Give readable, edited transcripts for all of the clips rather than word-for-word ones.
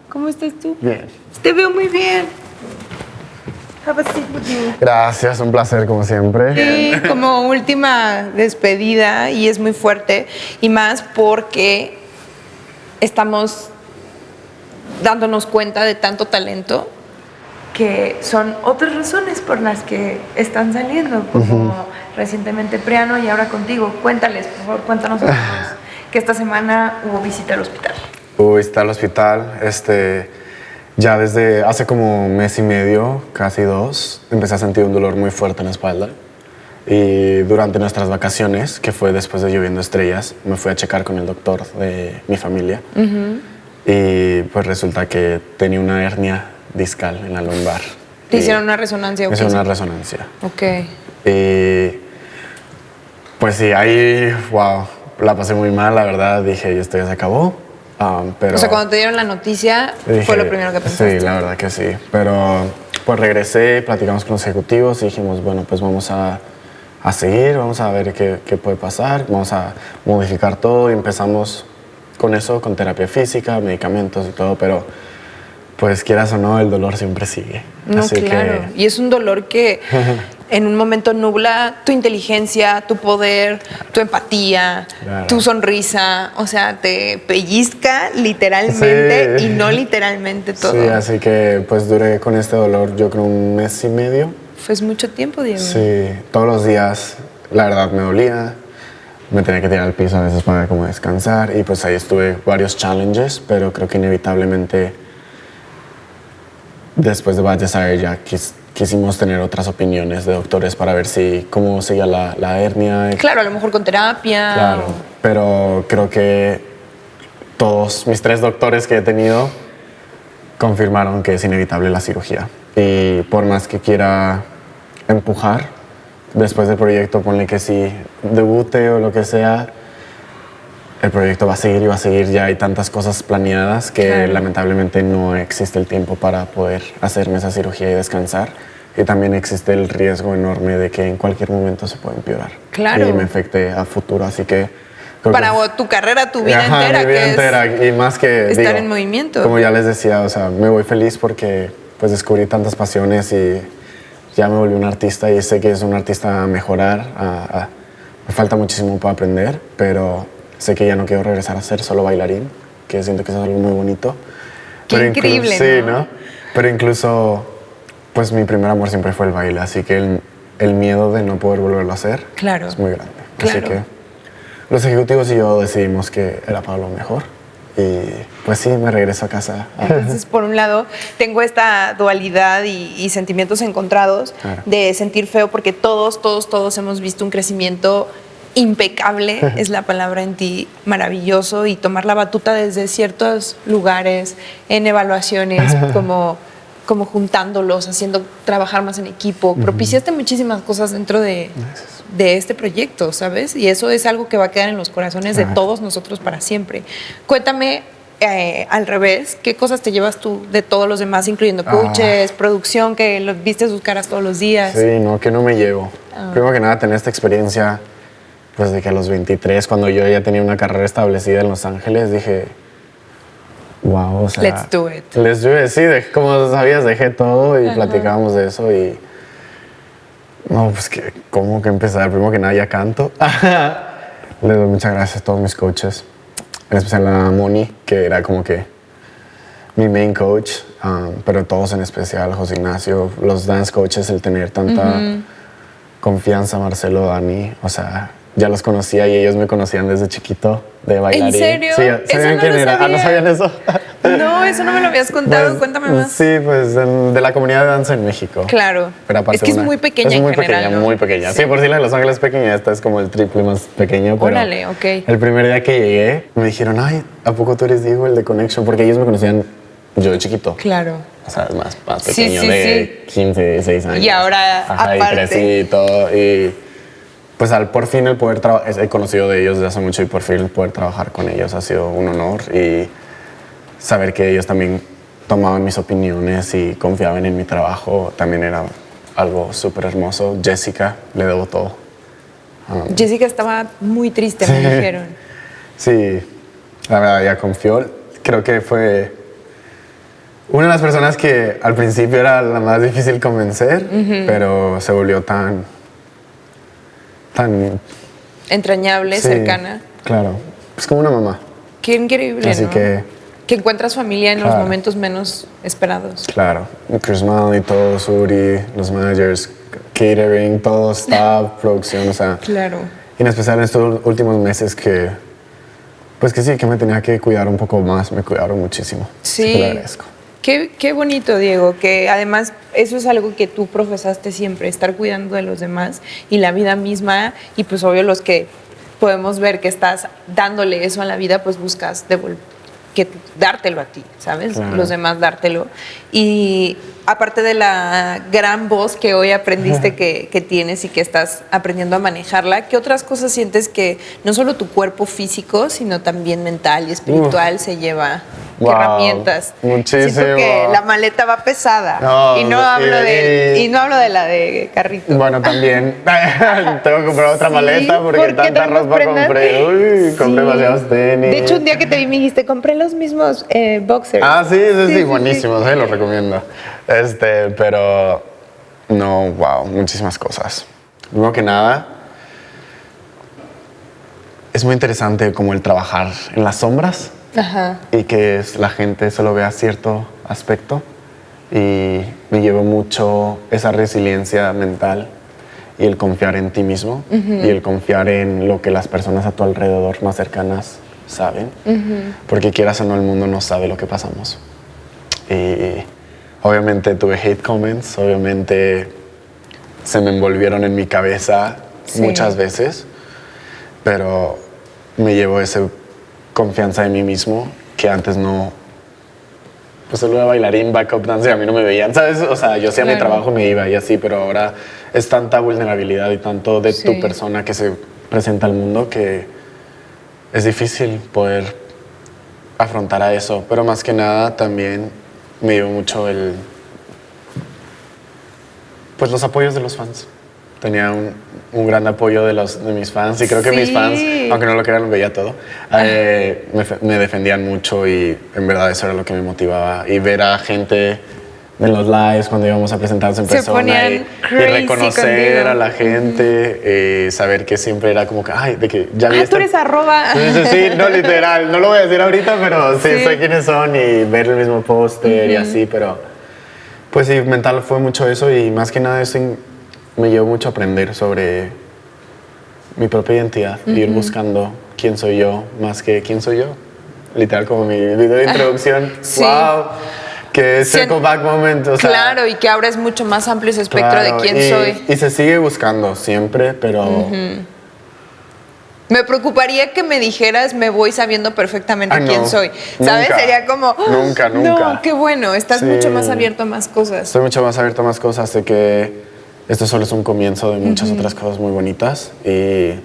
¿Cómo estás tú? Bien. Te veo muy bien. Have a seat with you. Gracias, un placer como siempre. Sí, como última despedida y es muy fuerte y más porque estamos dándonos cuenta de tanto talento que son otras razones por las que están saliendo, como recientemente Priano y ahora contigo. Cuéntales, por favor, cuéntanos a todos que esta semana hubo visita al hospital. Hubo visita al hospital, ya desde hace como un mes y medio, casi 2, empecé a sentir un dolor muy fuerte en la espalda. Y durante nuestras vacaciones, que fue después de Lloviendo Estrellas, me fui a checar con el doctor de mi familia. Y pues resulta que tenía una hernia discal en la lumbar. ¿Te hicieron una resonancia? Me hicieron una resonancia. Ok. Y pues sí, ahí, wow, la pasé muy mal, la verdad. Dije, esto ya se acabó. Pero O sea, cuando te dieron la noticia, dije, fue lo primero que pensaste. Sí, la verdad que sí. Pero pues regresé, platicamos con los ejecutivos y dijimos, bueno, pues vamos a seguir, vamos a ver qué puede pasar, vamos a modificar todo y empezamos con eso, con terapia física, medicamentos y todo, pero pues quieras o no, el dolor siempre sigue. No, Así claro. Y es un dolor que en un momento nubla tu inteligencia, tu poder, tu empatía, Claro. tu sonrisa. O sea, te pellizca literalmente Sí. y no literalmente todo. Sí, así que pues duré con este dolor yo creo un mes y medio. Fue mucho tiempo, Diego. Sí, todos los días la verdad me dolía, me tenía que tirar al piso a veces para como descansar y pues ahí estuve varios challenges, pero creo que inevitablemente después de varias áreas ya quisimos tener otras opiniones de doctores para ver cómo seguía la hernia. Claro, a lo mejor con terapia. Claro, pero creo que todos mis 3 doctores que he tenido confirmaron que es inevitable la cirugía. Y por más que quiera empujar, después del proyecto, ponle que si debute o lo que sea, el proyecto va a seguir y va a seguir. Ya hay tantas cosas planeadas que Claro. lamentablemente no existe el tiempo para poder hacerme esa cirugía y descansar. Y también existe el riesgo enorme de que en cualquier momento se pueda empeorar. Claro. Y me afecte a futuro, así que... creo Para que- tu carrera, tu vida Ajá, entera. mi vida que es entera. Y más que estar en movimiento. Como ya les decía, o sea, me voy feliz porque pues descubrí tantas pasiones y ya me volví un artista y sé que es un artista a mejorar. Me falta muchísimo para aprender, pero sé que ya no quiero regresar a ser solo bailarín, que siento que es algo muy bonito. Qué Pero increíble, sí, ¿no? ¿no? Pero incluso, pues mi primer amor siempre fue el baile, así que el miedo de no poder volverlo a hacer Claro. es muy grande. Claro. Así que los ejecutivos y yo decidimos que era para lo mejor. Y pues sí, me regreso a casa. Entonces, por un lado, tengo esta dualidad y sentimientos encontrados Claro. de sentir feo porque todos hemos visto un crecimiento impecable, es la palabra en ti, maravilloso, y tomar la batuta desde ciertos lugares, en evaluaciones, como juntándolos, haciendo trabajar más en equipo. Propiciaste muchísimas cosas dentro de este proyecto, ¿sabes? Y eso es algo que va a quedar en los corazones de todos nosotros para siempre. Cuéntame, al revés, ¿qué cosas te llevas tú de todos los demás, incluyendo coaches, producción, que viste sus caras todos los días? Sí, no, que no me llevo. Primero que nada, tener esta experiencia, pues de que a los 23, cuando yo ya tenía una carrera establecida en Los Ángeles, dije, wow, o sea... Let's do it. Let's do it, sí, como sabías, dejé todo y platicábamos de eso y... No, pues que, ¿cómo que empezar? Primero que nada, ya canto. Les doy muchas gracias a todos mis coaches, en especial a Moni, que era como que mi main coach, pero todos en especial, José Ignacio, los dance coaches, el tener tanta confianza, Marcelo, Dani, o sea, ya los conocía y ellos me conocían desde chiquito de bailarín. ¿En serio? Sí, Eso ¿sabían no quién lo era? sabía. ¿No sabían eso? No, eso no me lo habías contado. Pues, Cuéntame más. Sí, pues de la comunidad de danza en México. Claro. Pero aparte Es que es muy pequeña es muy en general, pequeña, ¿no? muy pequeña. Sí, por si la de Los Ángeles es pequeña, esta es como el triple más pequeño. Pero Órale, ok. el primer día que llegué, me dijeron, ay, ¿a poco tú eres Diego, el de Connection? Porque ellos me conocían yo de chiquito. Claro. O sea, es más Sí, pequeño, sí, de 15, 16 años. Y ahora, Ajá, aparte. y crecí y todo. Y pues por fin el poder trabajar, he conocido de ellos desde hace mucho y por fin el poder trabajar con ellos ha sido un honor. Y saber que ellos también tomaban mis opiniones y confiaban en mi trabajo también era algo súper hermoso. Jessica, le debo todo. Jessica estaba muy triste, me dijeron. Sí, la verdad, ella confió. creo que fue una de las personas que al principio era la más difícil convencer, pero se volvió tan entrañable, sí, cercana. Claro, es como una mamá. Qué increíble, Así ¿no? Que encuentras familia en los momentos menos esperados. Claro, Chris Mal y todo, Suri, los managers, catering, todo, staff, producción, o sea. Claro. Y en especial en estos últimos meses que, pues que sí, que me tenía que cuidar un poco más, me cuidaron muchísimo. Sí. Así que le agradezco. Qué bonito, Diego, que además eso es algo que tú profesaste siempre, estar cuidando de los demás y la vida misma, y pues obvio los que podemos ver que estás dándole eso a la vida, pues buscas dártelo a ti, ¿sabes? Claro. Los demás dártelo. Y aparte de la gran voz que hoy aprendiste que tienes y que estás aprendiendo a manejarla, ¿qué otras cosas sientes que no solo tu cuerpo físico, sino también mental y espiritual se lleva? ¿Qué herramientas? Muchísimo. Siento que la maleta va pesada. No, y no hablo de la de carrito. Bueno, también tengo que comprar otra maleta porque tanta tantas ropa prendas. compré. Uy, compré demasiados tenis. De hecho, un día que te vi me dijiste, compré los mismos boxers. Ah, sí, buenísimos, los recomiendo. Pero no, wow, muchísimas cosas. Primero que nada, es muy interesante como el trabajar en las sombras. Ajá. Y que la gente solo vea cierto aspecto, y me llevó mucho esa resiliencia mental y el confiar en ti mismo y el confiar en lo que las personas a tu alrededor más cercanas saben, porque quieras o no, el mundo no sabe lo que pasamos. Y obviamente tuve hate comments, obviamente se me envolvieron en mi cabeza muchas veces, pero me llevó esa confianza en mí mismo que antes no. Pues solo era bailarín, backup dancer, a mí no me veían, ¿sabes? O sea, yo hacía mi trabajo, me iba y así, pero ahora es tanta vulnerabilidad y tanto de tu persona que se presenta al mundo que es difícil poder afrontar a eso. Pero más que nada también me dio mucho pues los apoyos de los fans. Tenía un gran apoyo de mis fans, y creo que mis fans, aunque no lo crean, lo veía todo, me defendían mucho, y en verdad eso era lo que me motivaba. Y ver a gente en los lives cuando íbamos a presentarnos en persona y reconocer contigo a la gente, saber que siempre era como que, ay, de que ya vi tú eres arroba. Sí, no, literal, no lo voy a decir ahorita, pero sí sé quiénes son, y ver el mismo póster y así, pero pues sí, mental fue mucho eso, y más que nada eso me llevó mucho a aprender sobre mi propia identidad, ir buscando quién soy yo más que quién soy yo. Literal, como mi video de introducción. ¡Wow! Que es circle back moment. O sea, claro, y que ahora es mucho más amplio ese espectro de quién soy. Y se sigue buscando siempre, pero... Me preocuparía que me dijeras, me voy sabiendo perfectamente quién soy. ¿Sabes? Nunca, sería como... Nunca. No, qué bueno. Estás mucho más abierto a más cosas. Estoy mucho más abierto a más cosas. Sé que esto solo es un comienzo de muchas otras cosas muy bonitas, y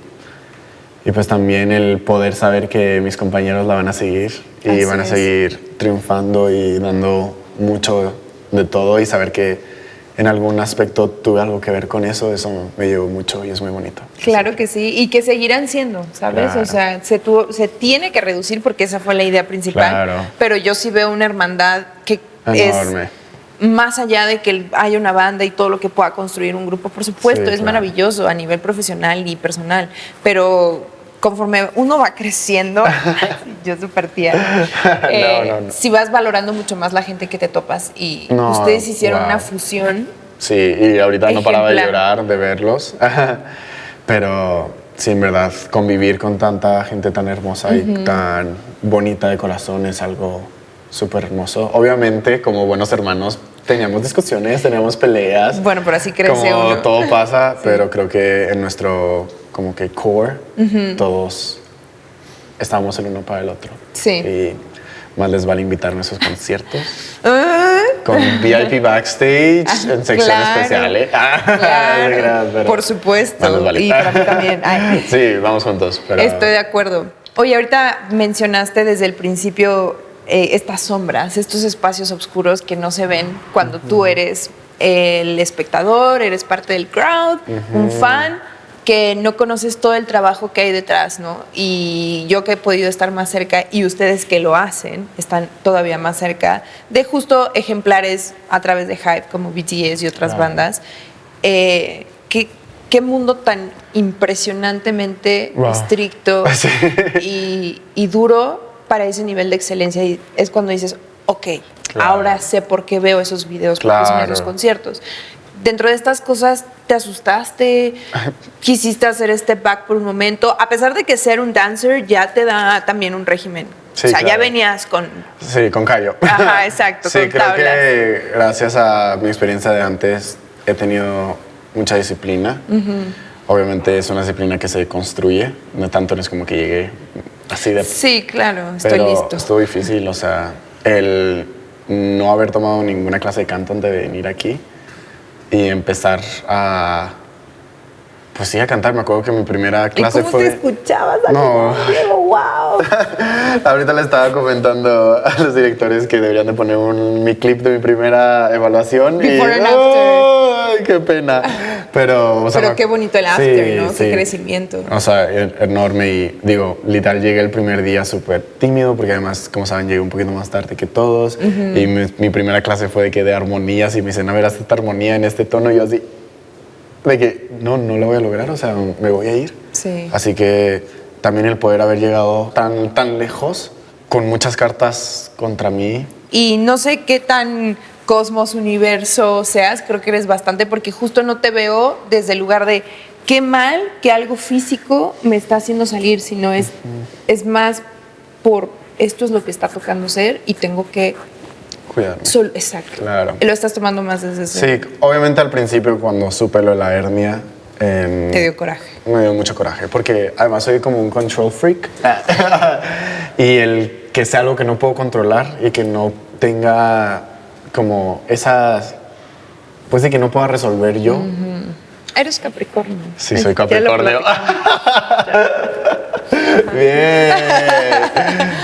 pues también el poder saber que mis compañeros la van a seguir y van a seguir triunfando y dando mucho de todo, y saber que en algún aspecto tuve algo que ver con eso me llevó mucho y es muy bonito. Claro que sí, y que seguirán siendo, ¿sabes? Claro. O sea, se tiene que reducir porque esa fue la idea principal, Claro. pero yo sí veo una hermandad que enorme. Es más allá de que haya una banda y todo lo que pueda construir un grupo, por supuesto, es maravilloso a nivel profesional y personal, pero conforme uno va creciendo, yo súper tía, si vas valorando mucho más la gente que te topas, y ustedes hicieron una fusión. Sí, y ahorita no paraba de llorar de verlos, pero sí, en verdad, convivir con tanta gente tan hermosa y tan bonita de corazón es algo súper hermoso. Obviamente, como buenos hermanos, teníamos discusiones, teníamos peleas. Bueno, pero así crece como uno. Todo pasa, pero creo que en nuestro como que core, todos estamos el uno para el otro. Sí. Y más les vale invitarme a esos conciertos. Con VIP backstage en sección especial. Claro, por supuesto. Vale. Y para mí también. Ay. Sí, vamos juntos. Pero... Estoy de acuerdo. Oye, ahorita mencionaste desde el principio estas sombras, estos espacios oscuros que no se ven cuando tú eres el espectador, eres parte del crowd, un fan. que no conoces todo el trabajo que hay detrás, ¿no? Y yo que he podido estar más cerca y ustedes que lo hacen están todavía más cerca de justo ejemplares a través de Hype como BTS y otras bandas. ¿Qué mundo tan impresionantemente estricto y duro para ese nivel de excelencia? Y es cuando dices, ok, ahora sé por qué veo esos videos, por qué son esos conciertos. Dentro de estas cosas, ¿te asustaste? ¿Quisiste hacer step back por un momento? A pesar de que ser un dancer ya te da también un régimen. Sí, o sea, ya venías con... Sí, con callo. Ajá, exacto, sí, con creo tablas. que gracias a mi experiencia de antes he tenido mucha disciplina. Obviamente es una disciplina que se construye, no tanto no es como que llegué así de... Sí, claro, estoy pero listo. estuvo difícil, o sea, el no haber tomado ninguna clase de canto antes de venir aquí y empezar a... Pues sí, a cantar. Me acuerdo que mi primera clase ¿Y cómo fue... te escuchabas? No. ¡Wow! Ahorita le estaba comentando a los directores que deberían de poner mi clip de mi primera evaluación. Before and ¡ay, qué pena! Pero, o sea, pero qué bonito el after, ¿no? Sí. Qué crecimiento. O sea, enorme. Y digo, literal, llegué el primer día súper tímido porque además, como saben, llegué un poquito más tarde que todos. Y mi primera clase fue de armonías y me dicen, a ver, haz esta armonía en este tono. Y yo así, de que no la voy a lograr, o sea, me voy a ir. Sí. Así que también el poder haber llegado tan lejos, con muchas cartas contra mí. Y no sé qué tan cosmos, universo seas, creo que eres bastante, porque justo no te veo desde el lugar de qué mal que algo físico me está haciendo salir, sino es más por esto es lo que está tocando ser y tengo que Cuidarme. Exacto. Claro. Lo estás tomando más desde eso. Sí, obviamente al principio cuando supe lo de la hernia... Te dio coraje. Me dio mucho coraje, porque además soy como un control freak. Y el que sea algo que no puedo controlar y que no tenga como esas... Pues de que no pueda resolver yo. Eres Capricornio. Sí, soy Capricornio. Bien.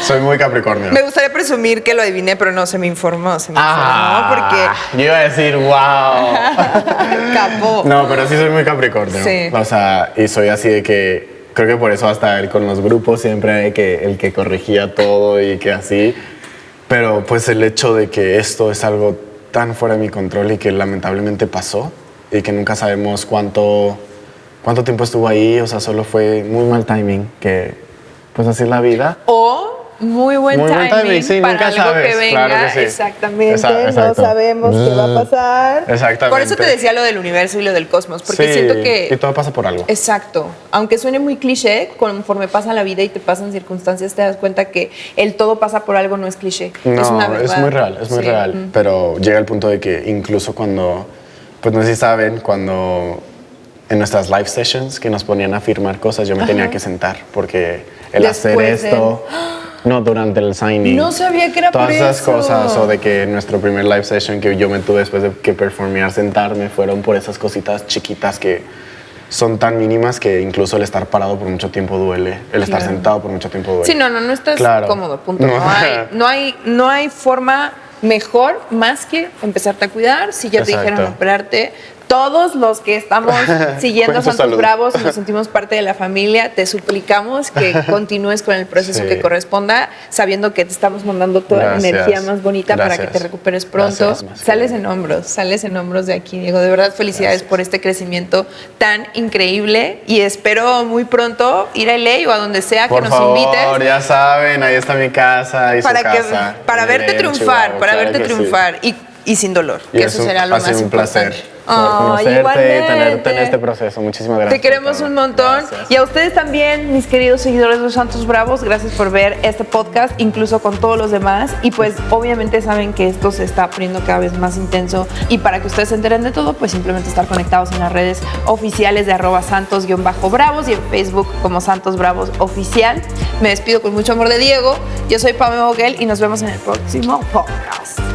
Soy muy Capricornio. Me gustaría presumir que lo adiviné, pero no se me informó. Porque... Yo iba a decir, wow. Capó. No, pero sí soy muy Capricornio. Sí. O sea, y soy así de que... Creo que por eso hasta con los grupos siempre el que corregía todo y que así. Pero pues el hecho de que esto es algo tan fuera de mi control y que lamentablemente pasó y que nunca sabemos cuánto tiempo estuvo ahí, o sea, solo fue muy mal timing, que pues así es la vida. O muy buen timing sí, para nunca algo sabes, que venga. claro que sí. Exactamente, Exacto. no sabemos qué va a pasar. Exactamente. Por eso te decía lo del universo y lo del cosmos, porque sí, siento que... y todo pasa por algo. Exacto. Aunque suene muy cliché, conforme pasa la vida y te pasan circunstancias, te das cuenta que el todo pasa por algo no es cliché. No, es una verdad. es muy real, es muy real. Pero llega el punto de que incluso cuando, pues no sé si saben, cuando en nuestras live sessions que nos ponían a firmar cosas, yo me tenía que sentar porque el hacer esto... No, durante el signing. No sabía que era por eso. Todas esas cosas, o de que nuestro primer live session que yo me tuve después de que performear sentarme, fueron por esas cositas chiquitas que son tan mínimas que incluso el estar parado por mucho tiempo duele, el estar sentado por mucho tiempo duele. Sí, no estás cómodo, punto. No hay forma mejor más que empezarte a cuidar. Si ya te dijeron operarte, todos los que estamos siguiendo a Santos Bravos y nos sentimos parte de la familia, te suplicamos que continúes con el proceso que corresponda, sabiendo que te estamos mandando toda la energía más bonita para que te recuperes pronto. Sales en hombros de aquí, Diego. De verdad, felicidades por este crecimiento tan increíble y espero muy pronto ir a LA o a donde sea que nos invites. Por favor, ya saben, ahí está mi casa, ahí para su casa. Para verte triunfar, y sin dolor, y que eso será lo más importante. Ha sido un placer conocerte y tenerte en este proceso. Muchísimas gracias. Te queremos un montón. Gracias. Y a ustedes también, mis queridos seguidores de los Santos Bravos, gracias por ver este podcast, incluso con todos los demás. Y pues obviamente saben que esto se está poniendo cada vez más intenso. Y para que ustedes se enteren de todo, pues simplemente estar conectados en las redes oficiales de @santos_bravos y en Facebook como Santos Bravos Oficial. Me despido con mucho amor de Diego. Yo soy Pamela Vogel y nos vemos en el próximo podcast.